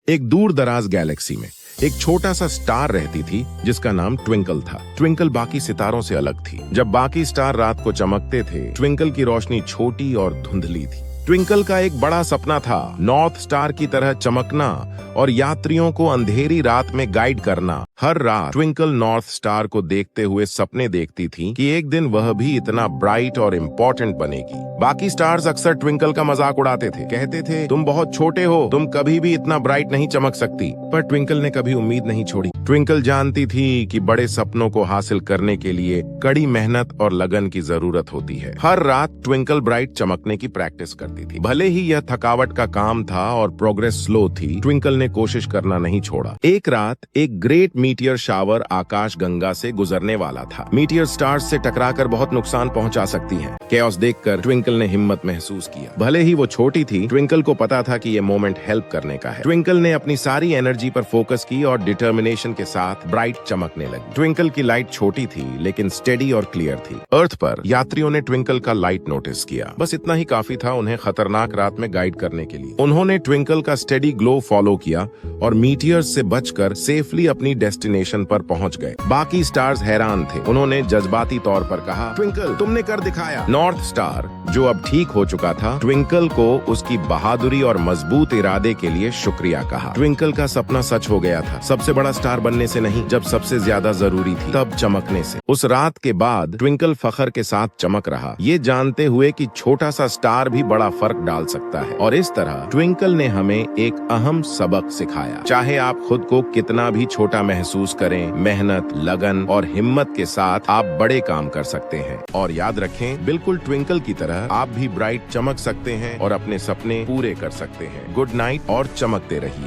एक दूर दराज गैलेक्सी में एक छोटा सा स्टार रहती थी जिसका नाम ट्विंकल था। ट्विंकल बाकी सितारों से अलग थी। जब बाकी स्टार रात को चमकते थे, ट्विंकल की रोशनी छोटी और धुंधली थी। ट्विंकल का एक बड़ा सपना था, नॉर्थ स्टार की तरह चमकना और यात्रियों को अंधेरी रात में गाइड करना। हर रात ट्विंकल नॉर्थ स्टार को देखते हुए सपने देखती थी कि एक दिन वह भी इतना ब्राइट और इम्पोर्टेंट बनेगी। बाकी स्टार्स अक्सर ट्विंकल का मजाक उड़ाते थे, कहते थे तुम बहुत छोटे हो, तुम कभी भी इतना ब्राइट नहीं चमक सकती। पर ट्विंकल ने कभी उम्मीद नहीं छोड़ी। ट्विंकल जानती थी कि बड़े सपनों को हासिल करने के लिए कड़ी मेहनत और लगन की जरूरत होती है। हर रात ट्विंकल ब्राइट चमकने की प्रैक्टिस करती थी। भले ही यह थकावट का काम था और प्रोग्रेस स्लो थी, ट्विंकल ने कोशिश करना नहीं छोड़ा। एक रात एक ग्रेट मीटियर शावर आकाश गंगा से गुजरने वाला था। मीटियर स्टार्स से टकराकर बहुत नुकसान पहुंचा सकती हैं। कैओस देखकर ट्विंकल ने हिम्मत महसूस किया। भले ही वो छोटी थी, ट्विंकल को पता था कि ये मोमेंट हेल्प करने का है। ट्विंकल ने अपनी सारी एनर्जी पर फोकस की और डिटर्मिनेशन के साथ ब्राइट चमकने लगी। ट्विंकल की लाइट छोटी थी लेकिन स्टेडी और क्लियर थी। अर्थ पर यात्रियों ने ट्विंकल का लाइट नोटिस किया। बस इतना ही काफी था उन्हें खतरनाक रात में गाइड करने के लिए। उन्होंने ट्विंकल का स्टेडी ग्लो फॉलो किया और मीटियर्स से बचकर सेफली अपनी डेस्टिनेशन पर पहुंच गए। बाकी स्टार्स हैरान थे। उन्होंने जज्बाती तौर पर कहा, ट्विंकल तुमने कर दिखाया। नॉर्थ स्टार जो अब ठीक हो चुका था, ट्विंकल को उसकी बहादुरी और मजबूत इरादे के लिए शुक्रिया कहा। ट्विंकल का सपना सच हो गया था, सबसे बड़ा स्टार बनने से नहीं, जब सबसे ज्यादा जरूरी थी तब चमकने से। उस रात के बाद ट्विंकल फखर के साथ चमक रहा, ये जानते हुए कि छोटा सा स्टार भी बड़ा फर्क डाल सकता है। और इस तरह ट्विंकल ने हमें एक अहम सबक सिखाया। चाहे आप खुद को कितना भी छोटा महसूस करें, मेहनत, लगन और हिम्मत के साथ आप बड़े काम कर सकते हैं। और याद रखें, बिल्कुल ट्विंकल की तरह आप भी ब्राइट चमक सकते हैं और अपने सपने पूरे कर सकते हैं। गुड नाइट और चमकते रहिए।